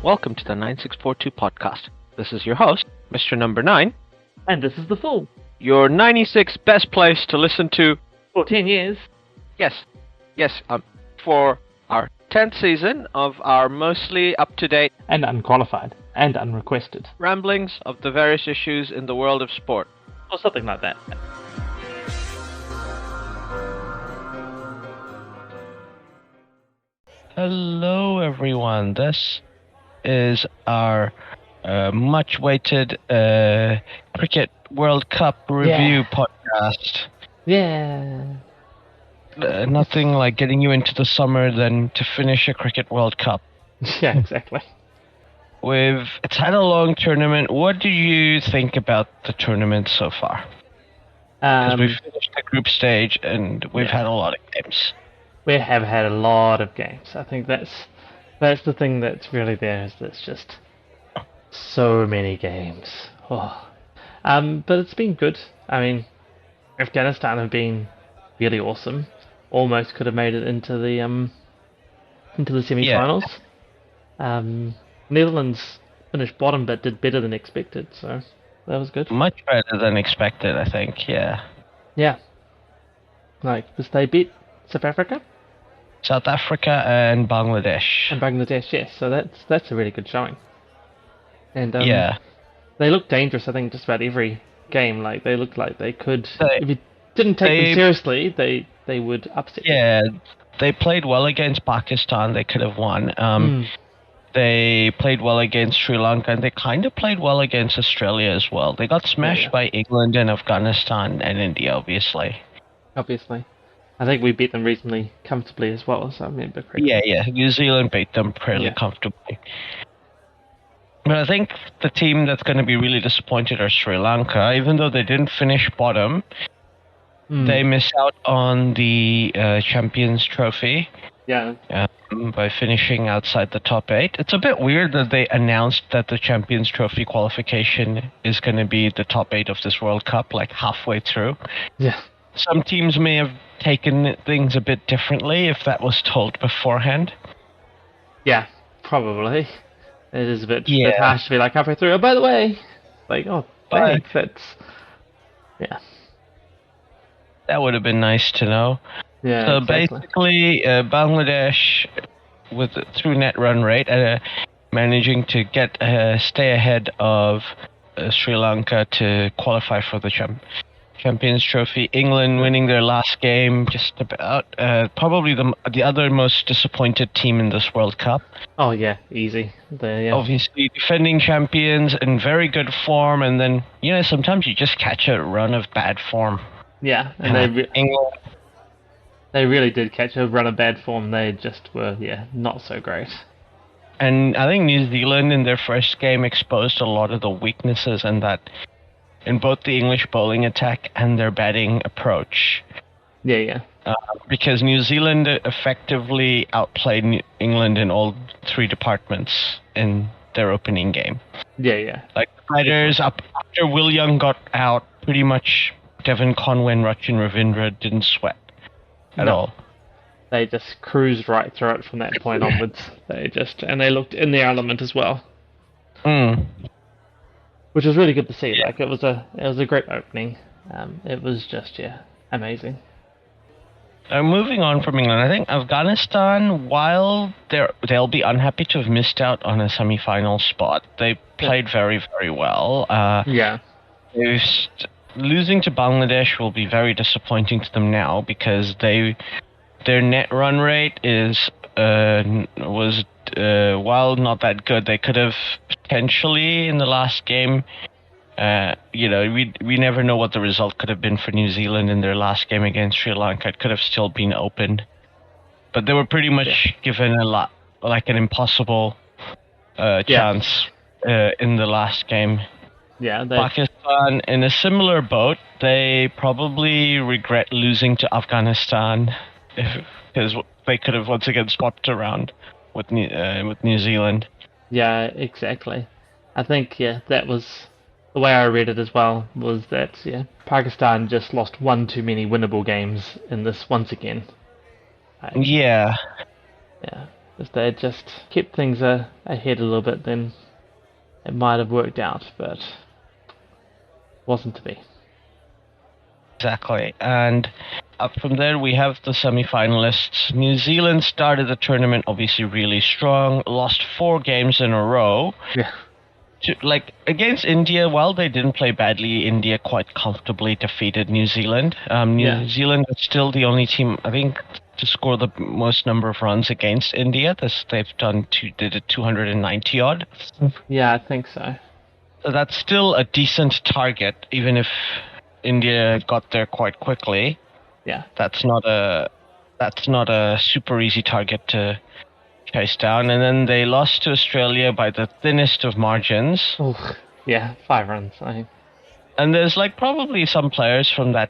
welcome to the 9642 podcast. This is your host, Mr. NumberNine. And this is The Fool. Your 96 best place to listen to... For 10 years. Yes, for our 10th season of our mostly up-to-date... And unqualified. And unrequested. ramblings of the various issues in the world of sport. Or something like that. Hello, everyone. This is our much-awaited Cricket World Cup review podcast. Yeah. Nothing like getting you into the summer than to finish a Cricket World Cup. Yeah, exactly. It's had a long tournament. What do you think about the tournament so far? Because we've finished the group stage and we've had a lot of games. We have had a lot of games. I think that's the thing that's really there, is there's just so many games. Oh. But it's been good. I mean, Afghanistan have been really awesome. Almost could have made it into the semi-finals. Yeah. Netherlands finished bottom but did better than expected, so that was good. Much better than expected, I think, yeah. Yeah. Because they beat South Africa? South Africa and Bangladesh. And Bangladesh, yes. So that's a really good showing. And yeah. They looked dangerous, I think, just about every game. Like, they looked like they could... if you didn't take them seriously, they would upset you. Yeah, they played well against Pakistan. They could have won. They played well against Sri Lanka, and they kind of played well against Australia as well. They got smashed by England and Afghanistan and India, obviously. Obviously. I think we beat them reasonably comfortably as well, so I remember correctly. Yeah. New Zealand beat them fairly comfortably. But I think the team that's going to be really disappointed are Sri Lanka. Even though they didn't finish bottom, they missed out on the Champions Trophy. Yeah. By finishing outside the top 8. It's a bit weird that they announced that the Champions Trophy qualification is going to be the top 8 of this World Cup, like halfway through. Yeah. Some teams may have taken things a bit differently if that was told beforehand. Yeah, probably. It is a bit harsh to be like halfway through. Oh, by the way, thanks. Yeah. That would have been nice to know. Yeah. So exactly. basically, Bangladesh, through net run rate, managing to stay ahead of Sri Lanka to qualify for the Champions Trophy. England winning their last game, just about. Probably the other most disappointed team in this World Cup. Oh yeah, easy. Obviously defending champions in very good form, and then sometimes you just catch a run of bad form. Yeah, and England. They really did catch a run of bad form. They just were, not so great. And I think New Zealand in their first game exposed a lot of the weaknesses in both the English bowling attack and their batting approach. Yeah. Because New Zealand effectively outplayed England in all 3 departments in their opening game. Yeah. Like the fighters, after Will Young got out, pretty much Devon Conway and Rachin Ravindra didn't sweat at all. They just cruised right through it from that point onwards. And they looked in their element as well. Which was really good to see. Like it was a great opening. It was just amazing. Moving on from England, I think Afghanistan, while they'll be unhappy to have missed out on a semi-final spot, they played very, very well. Losing to Bangladesh will be very disappointing to them now because their net run rate was while not that good, they could have potentially in the last game. We never know what the result could have been for New Zealand in their last game against Sri Lanka. It could have still been open, but they were pretty much given an impossible chance in the last game. Yeah, Pakistan in a similar boat. They probably regret losing to Afghanistan because they could have once again swapped around with New Zealand. Yeah, exactly. I think that was the way I read it as well. Was that Pakistan just lost one too many winnable games in this once again. Yeah. If they had just kept things ahead a little bit, then it might have worked out, but wasn't to be. Exactly. And up from there, we have the semi-finalists. New Zealand started the tournament obviously really strong, lost 4 games in a row. Yeah. Like against India, while they didn't play badly, India quite comfortably defeated New Zealand. New Zealand is still the only team, I think, to score the most number of runs against India. They've did a 290 odd. Yeah, I think so. So that's still a decent target, even if India got there quite quickly. Yeah. That's not a super easy target to chase down. And then they lost to Australia by the thinnest of margins. Oh, yeah, 5 runs. And there's like probably some players from the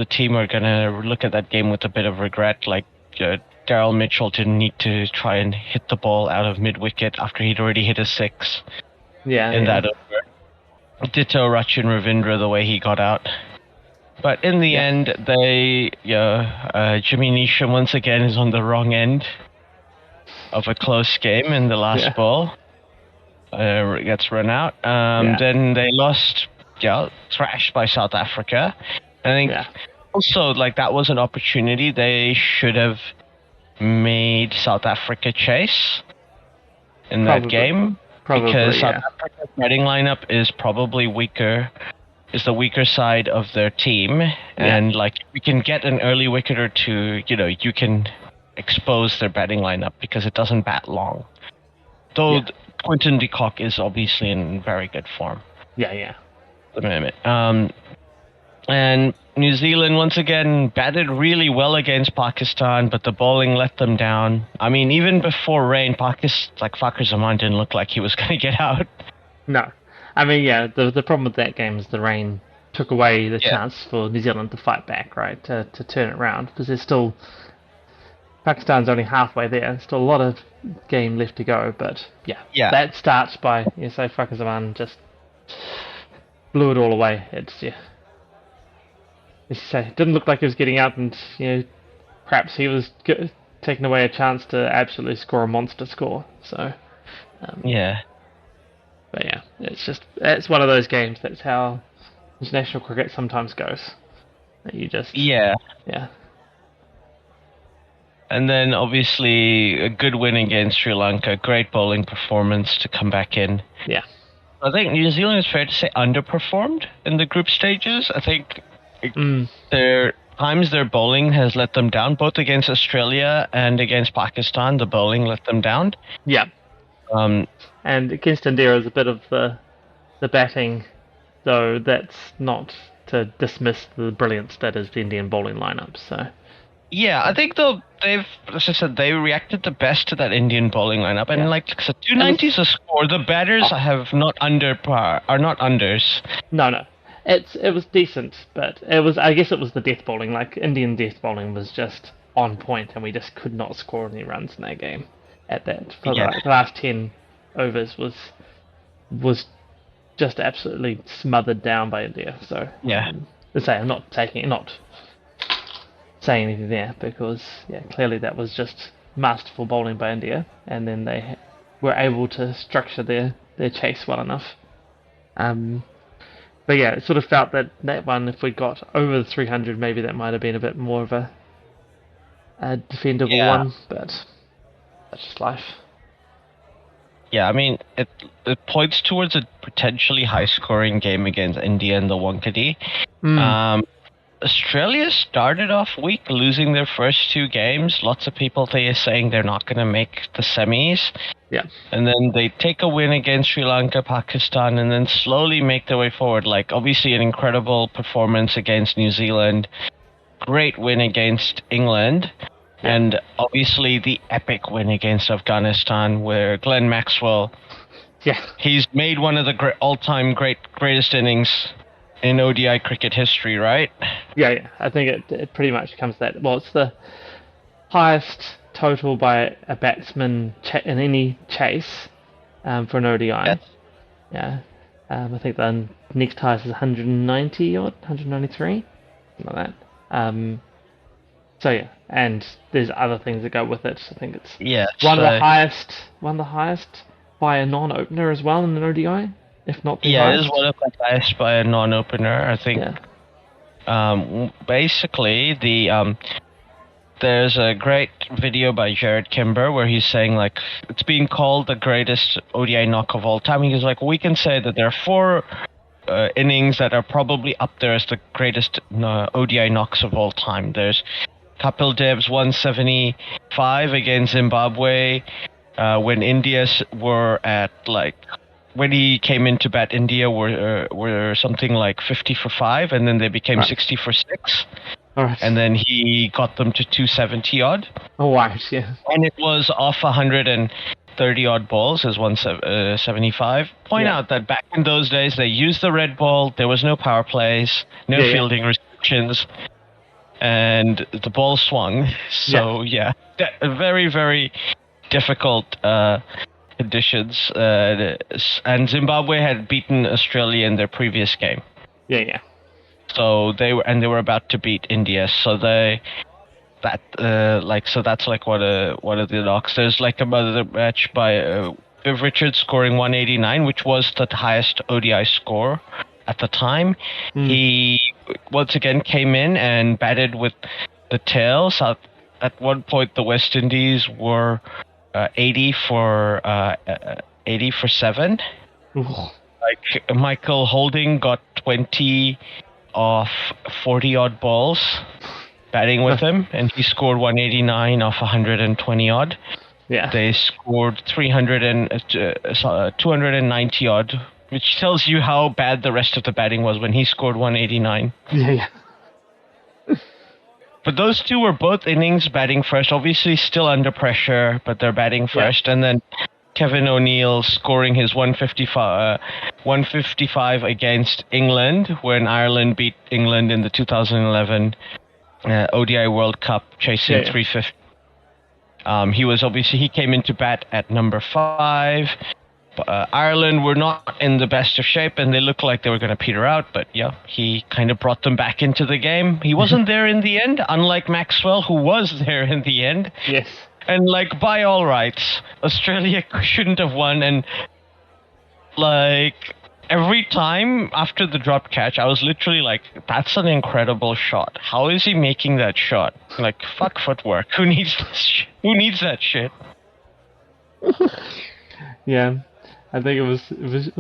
team are gonna look at that game with a bit of regret. Like Daryl Mitchell didn't need to try and hit the ball out of mid wicket after he'd already hit a 6. That over. Ditto Rachin Ravindra, the way he got out. But in the end, Jimmy Neesham once again is on the wrong end of a close game in the last ball. Gets run out. Then they lost, thrashed by South Africa. I think also like that was an opportunity. They should have made South Africa chase in that game. Because South Africa's batting lineup is probably weaker, is the weaker side of their team, and like you can get an early wicket or two, you can expose their batting lineup because it doesn't bat long. Though Quinton de Kock is obviously in very good form. At the moment. And New Zealand once again batted really well against Pakistan, but the bowling let them down. I mean, even before rain, Fakhar Zaman didn't look like he was going to get out. No. I mean, the problem with that game is the rain took away the chance for New Zealand to fight back, right, to turn it around, because there's still... Pakistan's only halfway there, still a lot of game left to go, but that start by, say, Fakhar Zaman just blew it all away. It's, as you say, it didn't look like he was getting out, and perhaps he was taking away a chance to absolutely score a monster score. So, but it's one of those games. That's how international cricket sometimes goes. You just And then obviously a good win against Sri Lanka. Great bowling performance to come back in. Yeah, I think New Zealand is fair to say underperformed in the group stages. I think. Their bowling has let them down, both against Australia and against Pakistan. The bowling let them down. Yeah. And against India is a bit of the batting, though that's not to dismiss the brilliance that is the Indian bowling lineup. So. Yeah, I think though as I said, they reacted the best to that Indian bowling lineup, and like so 290 is a score. The batters have not under par, are not unders. No. It was decent, but I guess it was the death bowling. Like Indian death bowling was just on point, and we just could not score any runs in that game. The last 10 overs was just absolutely smothered down by India. So I'm not saying anything there, because clearly that was just masterful bowling by India, and then they were able to structure their chase well enough. But it sort of felt that one, if we got over the 300, maybe that might have been a bit more of a defendable one, but that's just life. Yeah, I mean, it points towards a potentially high-scoring game against India in the Wankhede. Australia started off weak, losing their first 2 games. Lots of people saying they're not going to make the semis. Yeah. And then they take a win against Sri Lanka, Pakistan, and then slowly make their way forward. Like, obviously an incredible performance against New Zealand. Great win against England. And obviously the epic win against Afghanistan, where Glenn Maxwell, he's made one of the all-time greatest innings in ODI cricket history, right? Yeah. I think it pretty much comes to that. Well, it's the highest total by a batsman in any chase for an ODI. Yes. Yeah. I think the next highest is 190 or 193, something like that. So yeah, and there's other things that go with it. I think it's Yes. one of the highest by a non-opener as well in an ODI, if not the Yeah, it is highest. one of the highest by a non-opener. I think. Yeah. Basically, there's a great video by Jared Kimber where he's saying like it's being called the greatest ODI knock of all time. He's like, we can say that there are four innings that are probably up there as the greatest ODI knocks of all time. There's Kapil Dev's 175 against Zimbabwe when India were at like when he came into bat. India were something like 50 for 5, and then they became Right. 60 for 6. All right. And then he got them to 270 odd. Oh, right, yeah. And it was off 130 odd balls as 175. Point Yeah. out that back in those days they used the red ball. There was no power plays, no Yeah, yeah. fielding restrictions, and the ball swung. So yeah, very very difficult conditions. And Zimbabwe had beaten Australia in their previous game. Yeah, yeah. So they were about to beat India. So that's like one of the knocks. There's like another match by Viv Richards scoring 189, which was the highest ODI score at the time. He once again came in and batted with the tails. At one point, the West Indies were 80 for 7. Ooh. Like Michael Holding got 20 off 40 odd balls batting with him, and he scored 189 off 120 odd. Yeah. They scored 290 odd, which tells you how bad the rest of the batting was when he scored 189. Yeah, yeah. But those two were both innings batting first, obviously still under pressure, but they're batting first. And then Kevin O'Neill scoring his 155 against England when Ireland beat England in the 2011 ODI World Cup, chasing 350. He came into bat at number 5. Ireland were not in the best of shape, and they looked like they were going to peter out. But yeah, he kind of brought them back into the game. He wasn't there in the end, unlike Maxwell, who was there in the end. Yes. And like by all rights, Australia shouldn't have won. And like every time after the drop catch, I was literally like, "That's an incredible shot. How is he making that shot? Like fuck footwork. Who needs this? Who needs that shit?" Yeah. I think was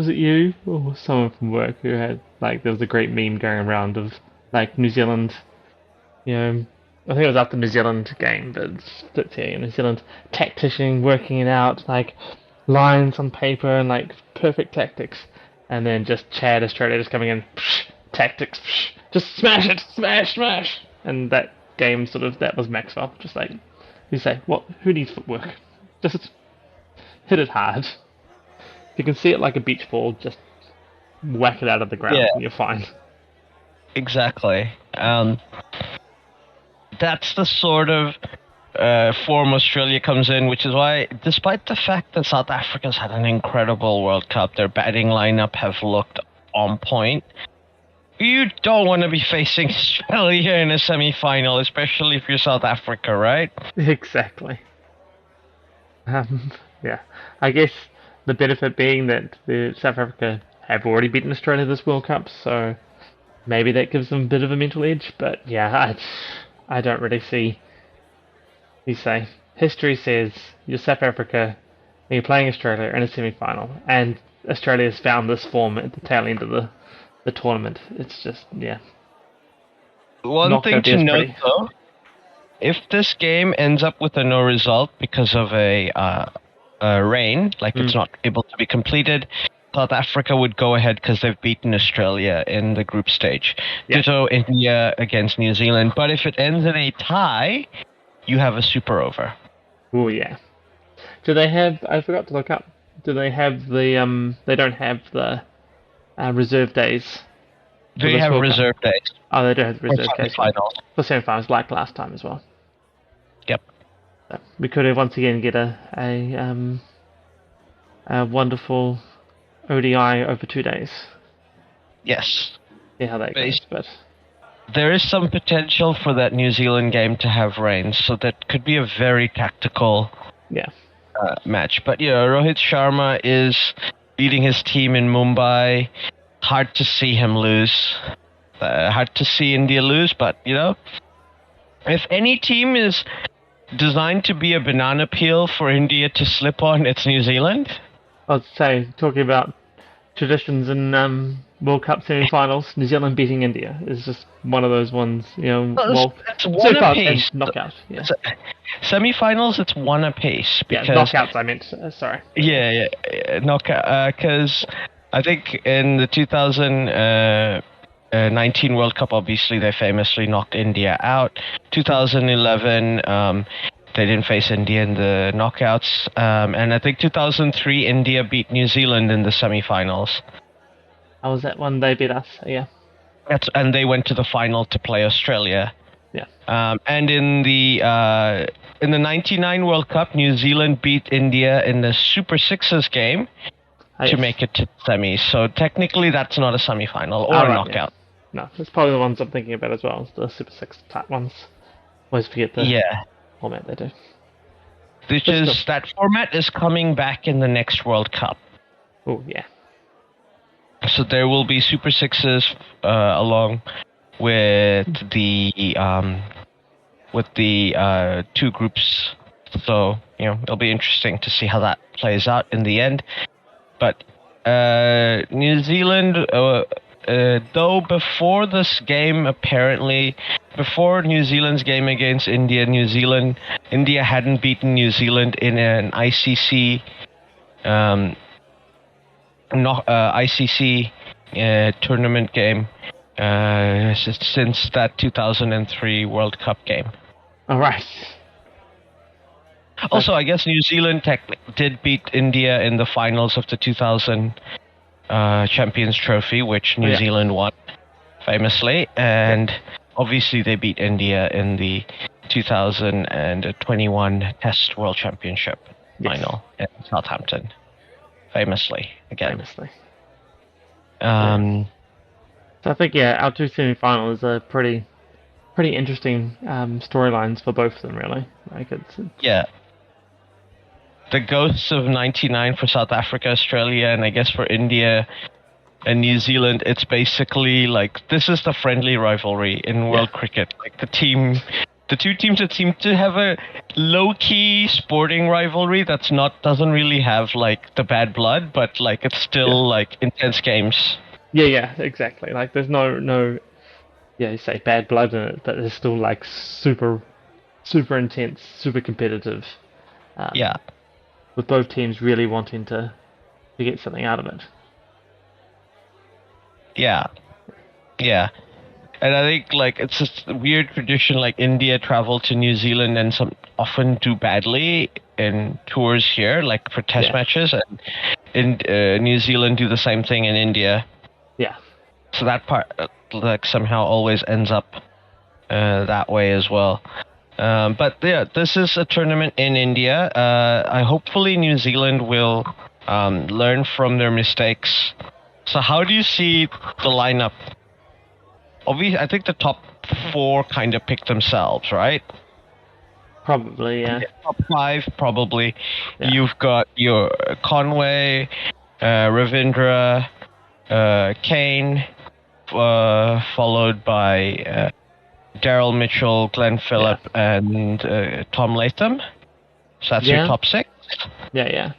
it you or someone from work who had like there was a great meme going around of like New Zealand, I think it was after the New Zealand game, but it's here, New Zealand tactician working it out, like lines on paper and like perfect tactics, and then just Chad Australia just coming in, tactics, just smash it, smash, and that game that was Maxwell, just like you say, who needs footwork, just hit it hard. You can see it like a beach ball, just whack it out of the ground and you're fine. Exactly. That's the sort of form Australia comes in, which is why, despite the fact that South Africa's had an incredible World Cup, their batting lineup have looked on point. You don't want to be facing Australia in a semi-final, especially if you're South Africa, right? Exactly. Yeah. I guess the benefit being that the South Africa have already beaten Australia this World Cup, so maybe that gives them a bit of a mental edge. But yeah, I don't really see. You say history says you're South Africa and you're playing Australia in a semi-final, and Australia's found this form at the tail end of the tournament. It's just One thing to note though, if this game ends up with a no result because of a rain, like it's not able to be completed, South Africa would go ahead because they've beaten Australia in the group stage. Ditto India against New Zealand. But if it ends in a tie, you have a super over. Oh yeah. Do they have? I forgot to look up. Do they have the? They don't have the reserve days. They have reserve days. Oh, they do have the reserve days for semi-finals, like last time as well. Yep. So we could have once again get a wonderful ODI over 2 days. Yes. See how that goes, but there is some potential for that New Zealand game to have rain, so that could be a very tactical match. But Rohit Sharma is leading his team in Mumbai. Hard to see him lose. Hard to see India lose, but if any team is designed to be a banana peel for India to slip on, it's New Zealand. I'd say, talking about traditions in World Cup semi-finals, New Zealand beating India is just one of those ones, it's one apiece. Knockout, yeah. Semi-finals, it's one apiece. Because, knockouts, I meant, sorry. Yeah, knockout, because I think in the 2019 World Cup, obviously, they famously knocked India out. 2011, they didn't face India in the knockouts. And I think 2003, India beat New Zealand in the semi-finals. How was that one? They beat us, yeah. And they went to the final to play Australia. Yeah. And in the 99 World Cup, New Zealand beat India in the Super Sixes game to make it to semis. So technically, that's not a semi-final or a knockout. Yeah. No, that's probably the ones I'm thinking about as well. It's the Super Six type ones. Always forget the format they do. That format is coming back in the next World Cup. Oh yeah. So there will be Super Sixes along with the two groups. So it'll be interesting to see how that plays out in the end. But New Zealand, though before this game, before New Zealand's game against India, India hadn't beaten New Zealand in an ICC tournament game since that 2003 World Cup game. All right. Also, I guess New Zealand did beat India in the finals of the 2000 Champions Trophy, which New Zealand won famously, and obviously they beat India in the 2021 Test World Championship final in Southampton, famously again. So I think our two semi-finals are pretty interesting storylines for both of them, really. The ghosts of '99 for South Africa, Australia, and I guess for India and New Zealand, it's basically like this is the friendly rivalry in world cricket. Like the two teams that seem to have a low-key sporting rivalry doesn't really have like the bad blood, but like it's still like intense games. Yeah, exactly. Like there's no you say bad blood in it, but it's still like super intense, super competitive. With both teams really wanting to get something out of it. Yeah. And I think like it's a weird tradition, like India travel to New Zealand and often do badly in tours here, like for test matches, and in New Zealand do the same thing in India. Yeah. So that part like somehow always ends up that way as well. But this is a tournament in India. Hopefully New Zealand will learn from their mistakes. So how do you see the lineup? Obviously, I think the top four kind of pick themselves, right? Probably, yeah. Top five, probably. Yeah. You've got your Conway, Ravindra, Kane, followed by Daryl Mitchell, Glenn Phillip, and Tom Latham. So that's your top six. Yeah.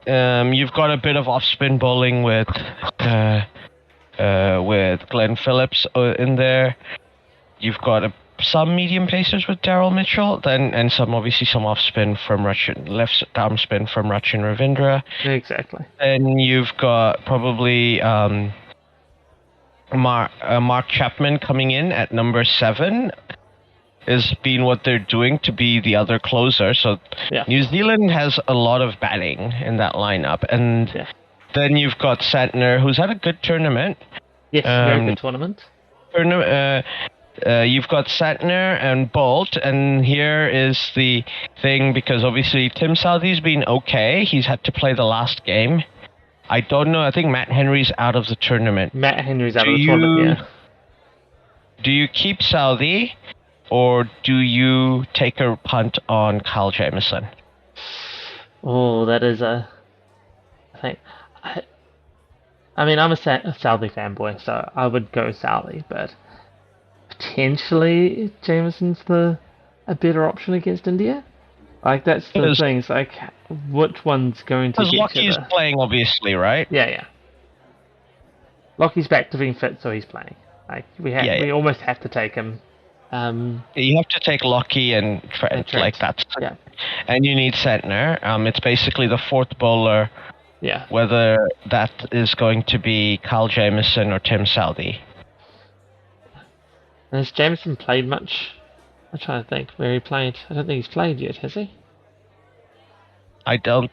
You've got a bit of off-spin bowling with Glenn Phillips in there. You've got some medium pacers with Daryl Mitchell, and some off-spin from left arm spin from Rachin Ravindra. Exactly. And you've got probably Mark Chapman coming in at number 7 has been what they're doing to be the other closer. So New Zealand has a lot of batting in that lineup. And then you've got Santner, who's had a good tournament. Yes, very good tournament. You've got Santner and Bolt, and here is the thing, because obviously Tim Southee's been okay. He's had to play the last game. I don't know. I think Matt Henry's out of the tournament. Matt Henry's out of the tournament, do you keep Southey or do you take a punt on Kyle Jamieson? Oh, that is a thing. I mean, I'm a Southey fanboy, so I would go Southey, but potentially Jameson's a better option against India. Like that's the thing. It's like which one's going to Because get Lockie's you the... playing, obviously, right? Yeah. Lockie's back to being fit, so he's playing. Like we almost have to take him. You have to take Lockie and Trent. Like that's and you need Sentner. It's basically the fourth bowler. Yeah. Whether that is going to be Kyle Jamieson or Tim Southey. Has Jamieson played much? I'm trying to think where he played. I don't think he's played yet, has he?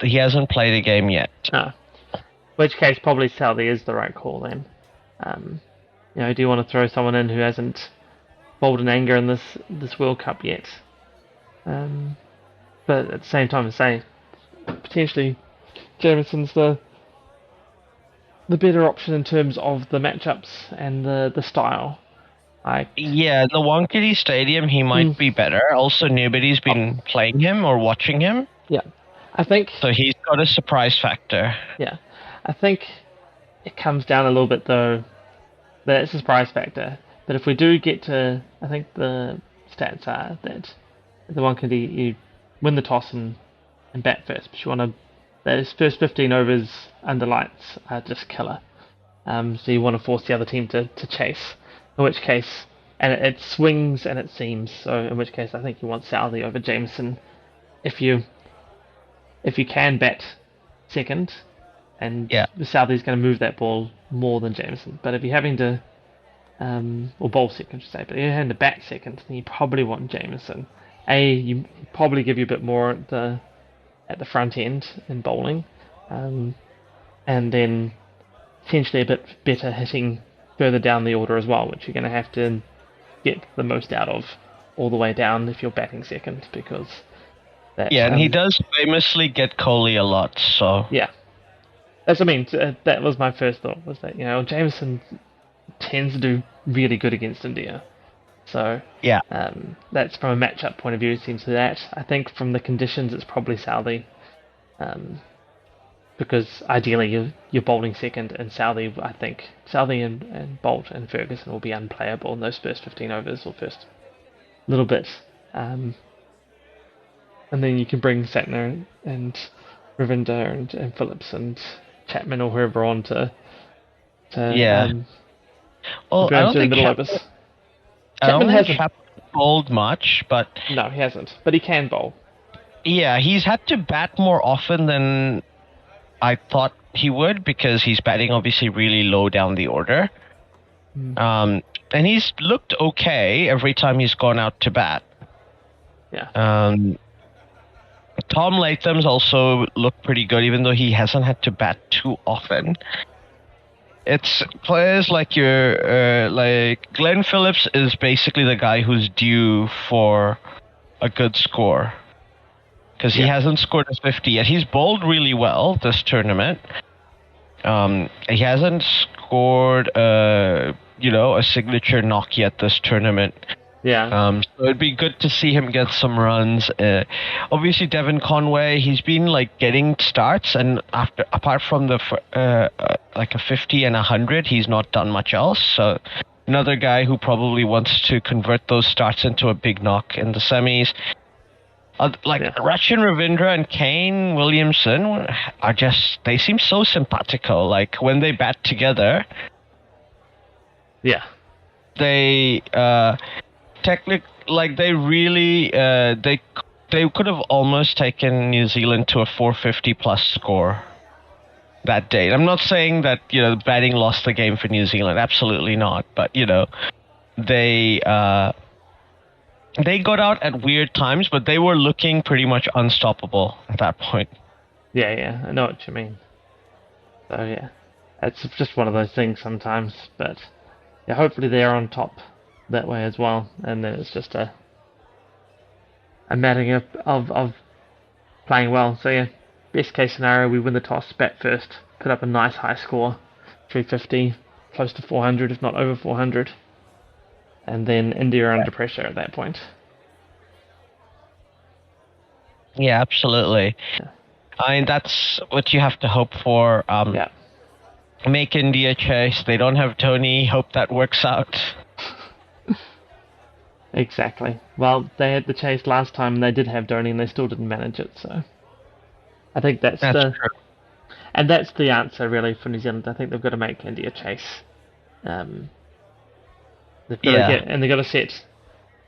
He hasn't played a game yet. No. In which case, probably Southey is the right call then. Do you want to throw someone in who hasn't bowled in anger in this World Cup yet? But at the same time, I say potentially Jamieson's the better option in terms of the matchups and the style. The Wankhede Stadium, he might be better. Also, nobody's been playing him or watching him. Yeah, I think so. He's got a surprise factor. Yeah, I think it comes down a little bit though. That's a surprise factor. But if we do get to, I think the stats are that the Wankhede, you win the toss and bat first, but you want to. Those first 15 overs under lights are just killer. So you want to force the other team to chase. In which case, and it swings and it seams. So in which case, I think you want Southey over Jamieson. If you can bat second, and Southey's going to move that ball more than Jamieson. But if you're having to, or bowl second, I should say, but if you're having to bat second, then you probably want Jamieson. You probably give you a bit more at the front end in bowling, and then potentially a bit better hitting further down the order as well, which you're going to have to get the most out of all the way down if you're batting second, because and he does famously get Kohli a lot, so that's what I mean. That was my first thought, was that Jamieson tends to do really good against India, so that's from a matchup point of view. It seems to that. I think from the conditions, it's probably Southey. Because ideally you're bowling second, and Southey and Bolt and Ferguson will be unplayable in those first 15 overs or first little bit, and then you can bring Santner and Ravinder and Phillips and Chapman or whoever on to I don't think Chapman hasn't bowled much, but no, he hasn't, but he can bowl. Yeah, he's had to bat more often than I thought he would, because he's batting obviously really low down the order. And he's looked okay every time he's gone out to bat. Tom Latham's also looked pretty good, even though he hasn't had to bat too often. It's players like like Glenn Phillips is basically the guy who's due for a good score, because he hasn't scored a 50 yet. He's bowled really well this tournament. He hasn't scored a signature knock yet this tournament. So it'd be good to see him get some runs. Obviously, Devon Conway, he's been getting starts, and apart from the a 50 and 100, he's not done much else. So another guy who probably wants to convert those starts into a big knock in the semis. Rachin Ravindra and Kane Williamson they seem so simpatico. When they bat together, they they really they could have almost taken New Zealand to a 450 plus score that day. I'm not saying that batting lost the game for New Zealand, absolutely not, but they got out at weird times, but they were looking pretty much unstoppable at that point. Yeah, I know what you mean. So it's just one of those things sometimes, but hopefully they're on top that way as well, and then it's just a matter of playing well. So best case scenario, we win the toss, bat first, put up a nice high score, 350, close to 400, if not over 400. and then India are under pressure at that point. Yeah, absolutely. Yeah. I mean, that's what you have to hope for. Yeah. Make India chase. They don't have Tony. Hope that works out. Exactly. Well, they had the chase last time, and they did have Dhoni, and they still didn't manage it. So I think that's True. and that's the answer really for New Zealand. I think they've got to make India chase. They've got to they've got to set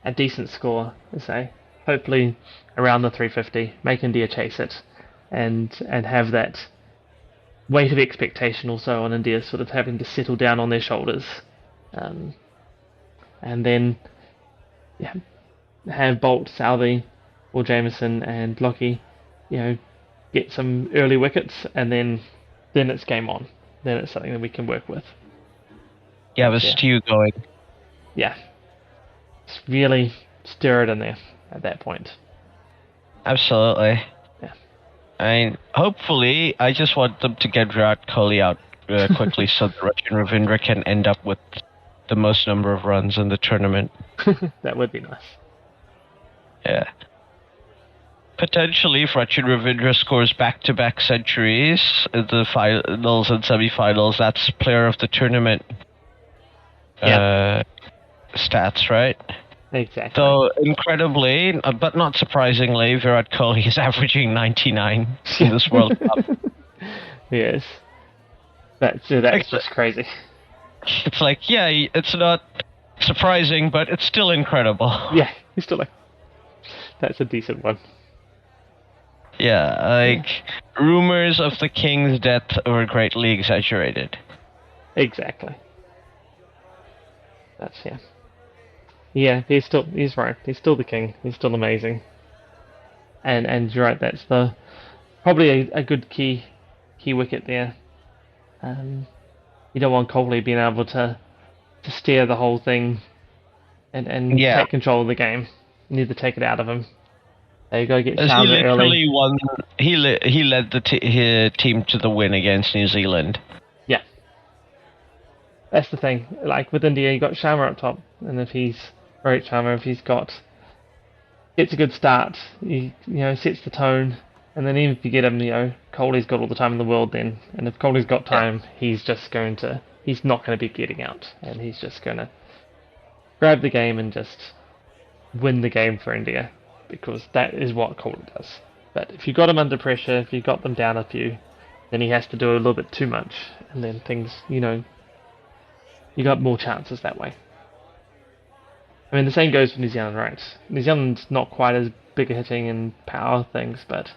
a decent score, say, hopefully around the 350. Make India chase it, and have that weight of expectation also on India sort of having to settle down on their shoulders, and then have Bolt, Southey, or Jameson and Lockie, get some early wickets, and then it's game on. Then it's something that we can work with. Yeah, with Stew going. Yeah. It's really stir it in there at that point. Absolutely. Yeah. I mean, hopefully, I just want them to get Virat Kohli out quickly so that Rachin Ravindra can end up with the most number of runs in the tournament. That would be nice. Yeah. Potentially, if Rachin Ravindra scores back-to-back centuries in the finals and semi-finals, that's player of the tournament stats, right? Exactly. So, incredibly, but not surprisingly, Virat Kohli is averaging 99 in this World Cup. Yes. That's just crazy. It's like, yeah, it's not surprising, but it's still incredible. Yeah, he's still like, that's a decent one. Yeah, rumors of the king's death were greatly exaggerated. Exactly. That's, Yeah, he's right. He's still the king. He's still amazing. And you're right, that's probably a good key wicket there. You don't want Kohli being able to steer the whole thing and take control of the game. You need to take it out of him. You got to get Sharma early. He led the team to the win against New Zealand. Yeah. That's the thing. Like with India, you got Sharma up top, and if he's gets a good start, he sets the tone, and then even if you get him, Kohli's got all the time in the world then, and if Kohli's got time, he's not going to be getting out, and he's just going to grab the game and just win the game for India, because that is what Kohli does. But if you got him under pressure, if you got them down a few, then he has to do a little bit too much, and then things, you got more chances that way. I mean, the same goes for New Zealand, right? New Zealand's not quite as big a hitting and power things, but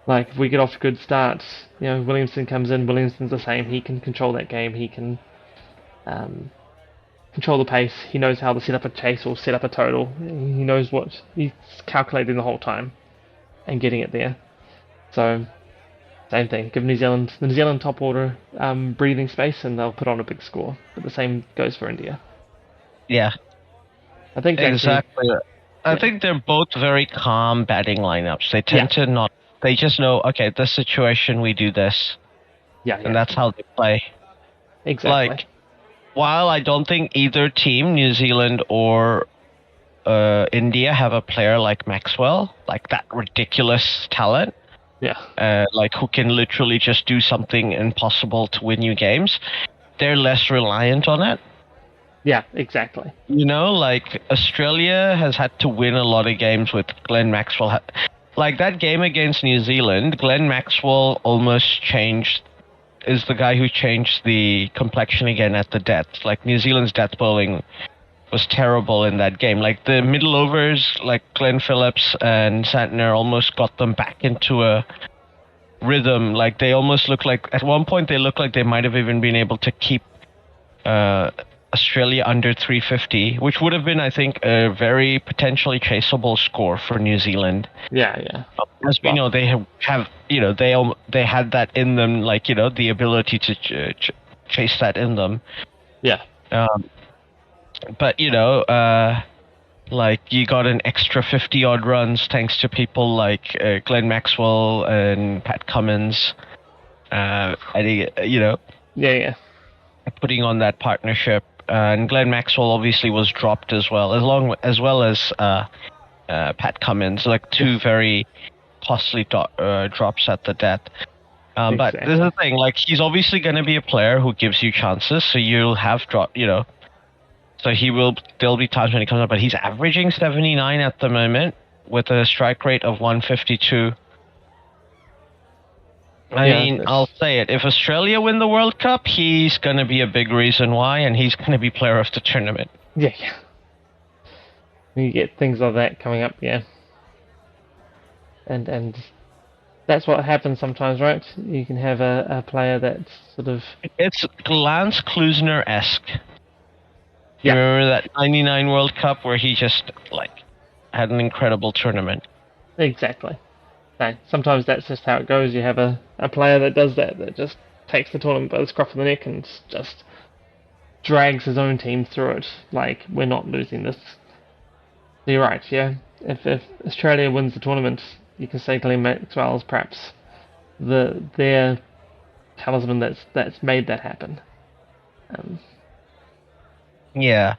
if we get off to good starts, Williamson comes in, Williamson's the same, he can control that game, he can control the pace, he knows how to set up a chase or set up a total, he knows what he's calculating the whole time and getting it there. So, same thing, give the New Zealand top order breathing space and they'll put on a big score, but the same goes for India. Yeah. I think exactly. I think they're both very calm batting lineups. They tend to not. They just know, okay, this situation we do this. Yeah. And that's how they play. Exactly. While I don't think either team, New Zealand or India, have a player like Maxwell, like that ridiculous talent. Yeah. Who can literally just do something impossible to win you games. They're less reliant on it. Yeah, exactly. Australia has had to win a lot of games with Glenn Maxwell. That game against New Zealand, Glenn Maxwell is the guy who changed the complexion again at the death. New Zealand's death bowling was terrible in that game. The middle overs, Glenn Phillips and Santner almost got them back into a rhythm. They almost looked at one point they looked like they might have even been able to keep Australia under 350, which would have been, I think, a very potentially chaseable score for New Zealand. Yeah. As we know, they they had that in them, the ability to chase that in them. Yeah. But you got an extra 50-odd runs thanks to people like Glenn Maxwell and Pat Cummins. Yeah. Putting on that partnership, and Glenn Maxwell obviously was dropped as well, as well as Pat Cummins, like two very costly drops at the death. But this is the thing, like he's obviously going to be a player who gives you chances, so you'll have so there'll be times when he comes up, but he's averaging 79 at the moment with a strike rate of 152. I mean, I'll say it. If Australia win the World Cup, he's going to be a big reason why, and he's going to be player of the tournament. Yeah. You get things like that coming up, yeah. And that's what happens sometimes, right? You can have a player that's sort of... It's Lance Klusner-esque. You remember that 99 World Cup where he just, had an incredible tournament? Exactly. No, sometimes that's just how it goes. You have a player that does that just takes the tournament by the scruff of the neck and just drags his own team through it. Like, we're not losing this. So you're right, yeah. If Australia wins the tournament, you can say Glenn Maxwell's perhaps their talisman that's made that happen. Yeah.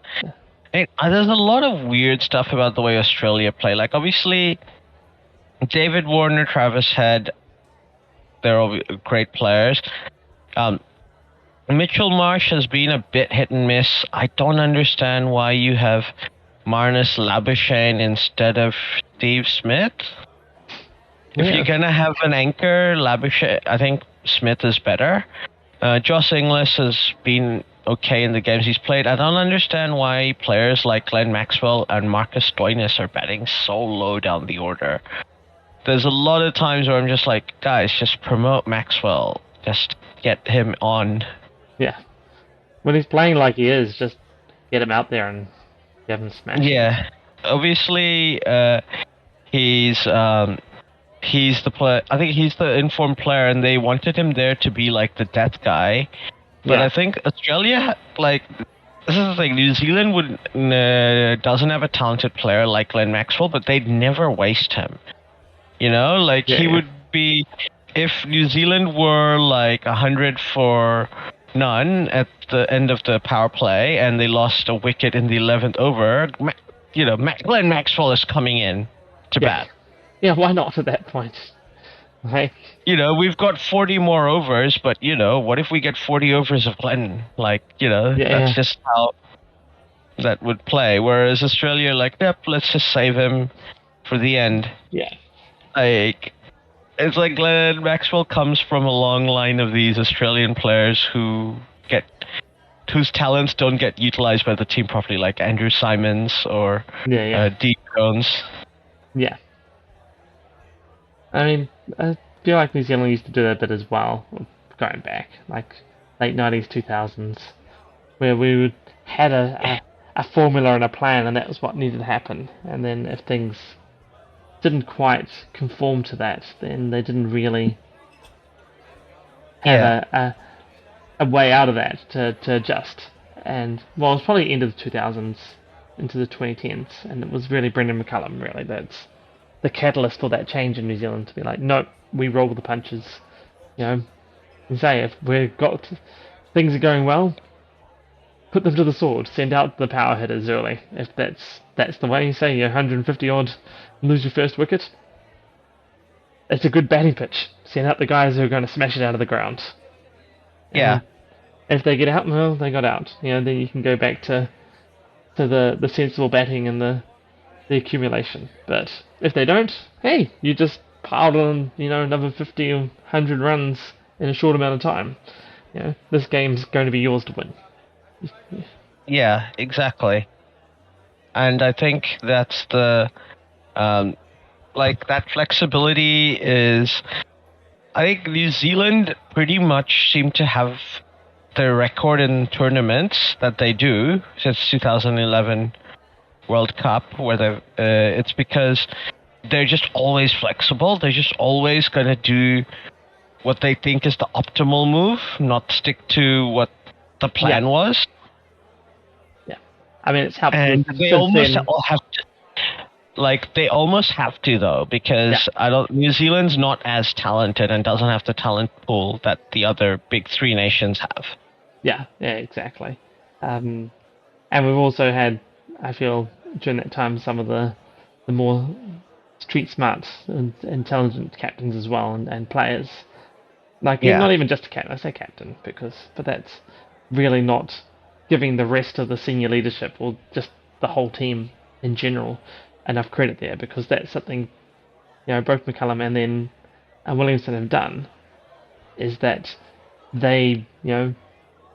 There's a lot of weird stuff about the way Australia play. Like, obviously, David Warner, Travis Head, they're all great players. Mitchell Marsh has been a bit hit and miss. I don't understand why you have Marnus Labuschagne instead of Steve Smith. If you're going to have an anchor, Labuschagne, I think Smith is better. Josh Inglis has been okay in the games he's played. I don't understand why players like Glenn Maxwell and Marcus Stoinis are batting so low down the order. There's a lot of times where I'm just like, guys, just promote Maxwell. Just get him on. Yeah. When he's playing like he is, just get him out there and get him smashed. Yeah. Obviously, he's the player. I think he's the informed player, and they wanted him there to be like the death guy. But I think Australia, this is the thing. New Zealand doesn't have a talented player like Glenn Maxwell, but they'd never waste him. He would be, if New Zealand were 100 for none at the end of the power play, and they lost a wicket in the 11th over. Glenn Maxwell is coming in to bat. Yeah, why not at that point? We've got 40 more overs, but, what if we get 40 overs of Glenn? That's just how that would play. Whereas Australia, let's just save him for the end. Yeah. It's like Glenn Maxwell comes from a long line of these Australian players whose talents don't get utilized by the team properly, like Andrew Simons or Dean Jones. Yeah. I mean, I feel like New Zealand used to do that a bit as well, going back, late 90s, 2000s, where we had a formula and a plan, and that was what needed to happen. And then if things didn't quite conform to that, then they didn't really have a way out of that to adjust. And, it was probably end of the 2000s, into the 2010s, and it was really Brendan McCullum, really, that's the catalyst for that change in New Zealand, to be like, nope, we roll with the punches. And say, if things are going well, put them to the sword, send out the power hitters early. If that's the way, say you're 150 odd, lose your first wicket, it's a good batting pitch. Send out the guys who are going to smash it out of the ground. Yeah. And if they get out, well, they got out. Then you can go back to the sensible batting and the accumulation. But if they don't, hey, you just piled on, another 50 or 100 runs in a short amount of time. This game's going to be yours to win. Yeah, exactly. And I think that's the that flexibility is. I think New Zealand pretty much seem to have the record in tournaments that they do since 2011 World Cup, where it's because they're just always flexible. They're just always going to do what they think is the optimal move, not stick to what the plan was. Yeah, I mean, it's helpful. And they almost have to. They almost have to, though, because New Zealand's not as talented and doesn't have the talent pool that the other big three nations have. Yeah, exactly. And we've also had, I feel, during that time, some of the more street smart and intelligent captains as well, and players. Like, Yeah. not even just a captain, I say captain, but that's really not giving the rest of the senior leadership or just the whole team in general enough credit there, because that's something, both McCullum and then Williamson have done, is that they,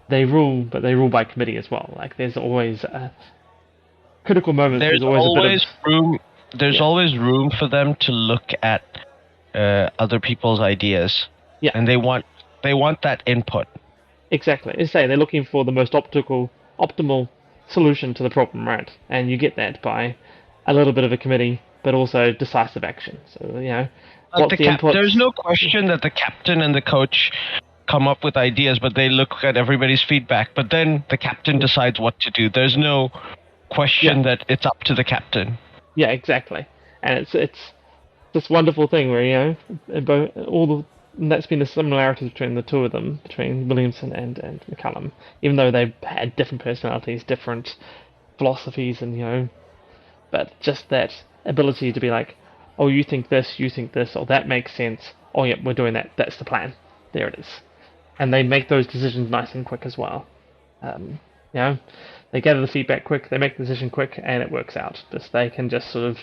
they rule, but they rule by committee as well. Like, there's always critical moments. There's always a bit of room. There's yeah. always room for them to look at other people's ideas, Yeah. and they want that input. Exactly. As I say, they're looking for the most optimal solution to the problem, right? And you get that by a little bit of a committee, but also decisive action. So, Like what's the input? There's no question that the captain and the coach come up with ideas, but they look at everybody's feedback. But then the captain decides what to do. There's no question that it's up to the captain. Yeah, exactly. And it's this wonderful thing where and that's been the similarity between the two of them, between Williamson and McCullum, even though they've had different personalities, different philosophies, and but just that ability to be like, oh, you think this, or that makes sense. Oh, yeah, we're doing that. That's the plan. There it is. And they make those decisions nice and quick as well. They gather the feedback quick, they make the decision quick, and it works out. They can just sort of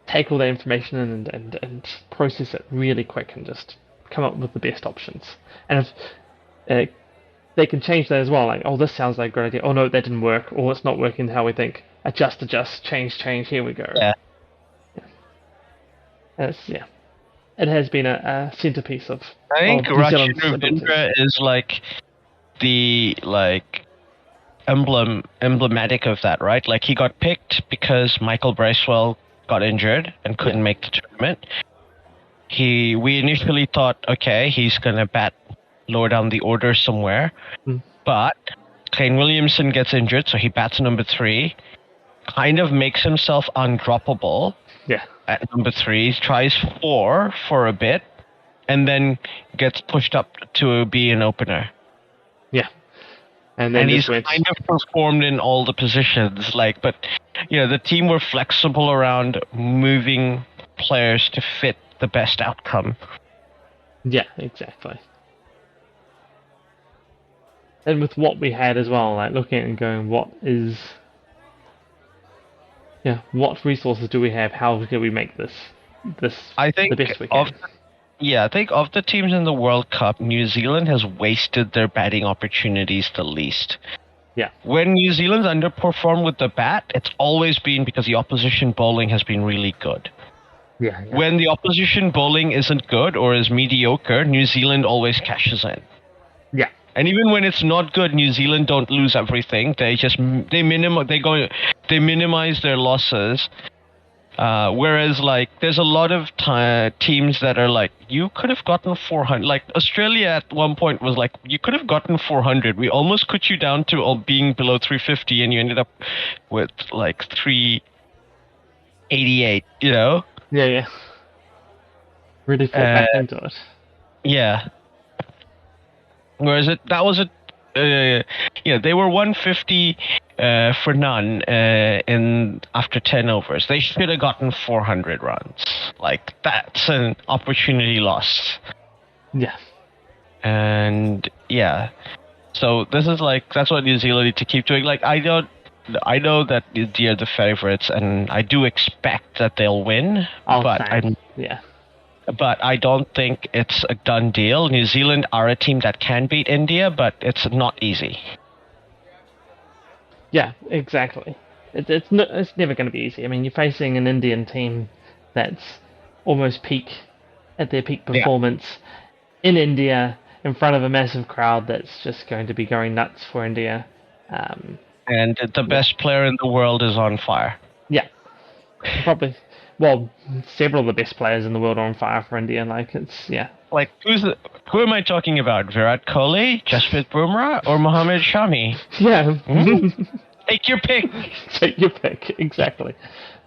take all that information and process it really quick and just come up with the best options. And if they can change that as well, like, oh, this sounds like a great idea. Oh, no, that didn't work. Or it's not working how we think. Adjust, change, here we go. Yeah. It has been a centerpiece of. I think Rachin Ravindra is like the emblematic of that, right? Like, he got picked because Michael Bracewell got injured and couldn't make the tournament. We initially thought, okay, he's gonna bat lower down the order somewhere, but Kane Williamson gets injured, so he bats number 3, kind of makes himself undroppable. Yeah. At number 3, tries 4 for a bit, and then gets pushed up to be an opener. Yeah. And he's kind of performed in all the positions, but the team were flexible around moving players to fit the best outcome. Yeah, exactly. And with what we had as well, like looking at it and going, what resources do we have? How can we make this I think the best we can? I think of the teams in the World Cup, New Zealand has wasted their batting opportunities the least. Yeah. When New Zealand's underperformed with the bat, it's always been because the opposition bowling has been really good. Yeah. When the opposition bowling isn't good or is mediocre, New Zealand always cashes in. Yeah. And even when it's not good, New Zealand don't lose everything. They minimize their losses. Whereas, there's a lot of teams that are like, you could have gotten 400. Like, Australia at one point was like, you could have gotten 400. We almost cut you down to being below 350, and you ended up with, 388, Yeah. Really fall back into it. Yeah. Whereas they were 150 for none in after 10 overs. They should have gotten 400 runs. That's an opportunity lost. Yeah. And so this is that's what New Zealand need to keep doing. I know that they're the favorites, and I do expect that they'll win. But I don't think it's a done deal. New Zealand are a team that can beat India, but it's not easy. Yeah, exactly. It's never going to be easy. I mean, you're facing an Indian team that's almost at their peak performance in India, in front of a massive crowd that's just going to be going nuts for India. And the best player in the world is on fire. Yeah, probably. Well, several of the best players in the world are on fire for India. Who am I talking about? Virat Kohli, Jasprit Bumrah, or Mohammad Shami? Yeah. Take your pick. Take your pick. Exactly.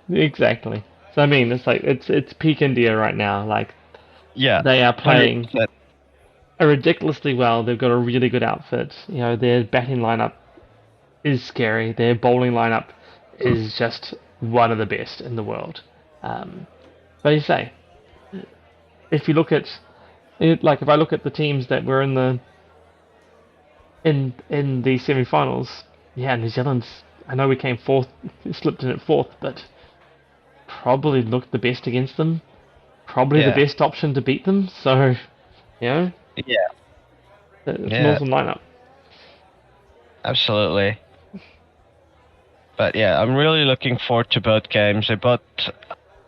So I mean, it's peak India right now. They are playing ridiculously well. They've got a really good outfit. Their batting lineup is scary. Their bowling lineup is just one of the best in the world. But you say, if you look at if I look at the teams that were in the semi-finals, yeah, New Zealand's. I know we came fourth, slipped in at fourth, but probably looked the best against them. Probably the best option to beat them. So, Yeah. It's an awesome lineup. Absolutely. But yeah, I'm really looking forward to both games. They both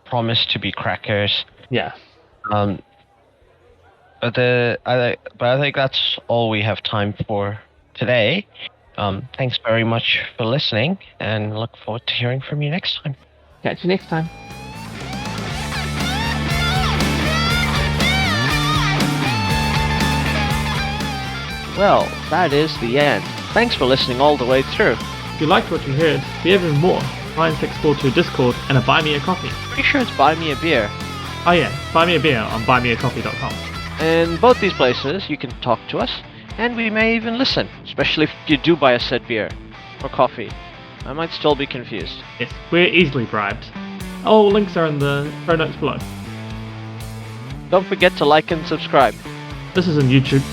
promise to be crackers. Yeah. But I think that's all we have time for today. Thanks very much for listening, and look forward to hearing from you next time. Catch you next time. Well, that is the end. Thanks for listening all the way through. If you liked what you heard, we have even more. NIneSixFourTwo Discord and a Buy Me a Coffee. Pretty sure it's Buy Me a Beer. Oh yeah, buy me a beer on buymeacoffee.com. In both these places, you can talk to us, and we may even listen, especially if you do buy a said beer or coffee. I might still be confused. Yes, we're easily bribed. All links are in the show notes below. Don't forget to like and subscribe. This is on YouTube.